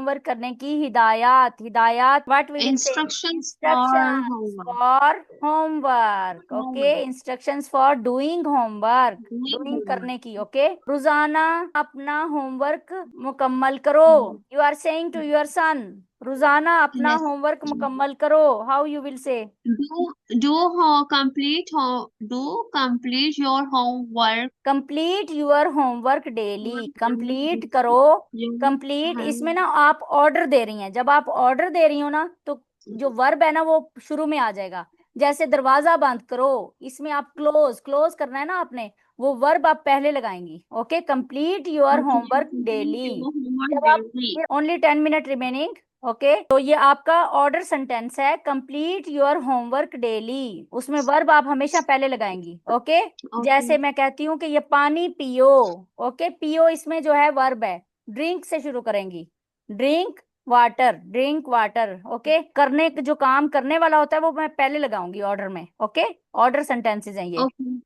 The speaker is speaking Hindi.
होमवर्क करने की हिदायत। हिदायत what we will say? Instructions for instructions homework. For homework. Okay, Homework. Instructions for doing homework, Doing doing homework. करने की। ओके, रोजाना अपना होमवर्क मुकम्मल करो। Hmm. You are saying to your son, रोजाना अपना Yes. होमवर्क मुकम्मल करो। How you will say? Do complete your homework. Complete your homework daily, complete करो। You कंप्लीट have इसमें ना आप ऑर्डर दे रही हैं, जब आप ऑर्डर दे रही हो ना तो जो वर्ब है ना वो शुरू में आ जाएगा। जैसे दरवाजा बंद करो, इसमें आप क्लोज, क्लोज करना है ना आपने, वो वर्ब आप पहले लगाएंगी। Okay, complete your okay. Homework Complete daily. your homework जब आप daily. Only 10 minute remaining. Okay, तो ये आपका ऑर्डर सेंटेंस है, कंप्लीट योर होमवर्क डेली। उसमें वर्ब आप हमेशा पहले लगाएंगी। Okay, Okay. जैसे मैं कहती हूँ कि ये पानी पियो। ओके, पियो इसमें जो है वर्ब है, ड्रिंक से शुरू करेंगी। Drink water, drink water. Okay, करने जो काम करने वाला होता है वो मैं पहले लगाऊंगी ऑर्डर में। ओके, ऑर्डर सेंटेंसेस हैं ये। Okay.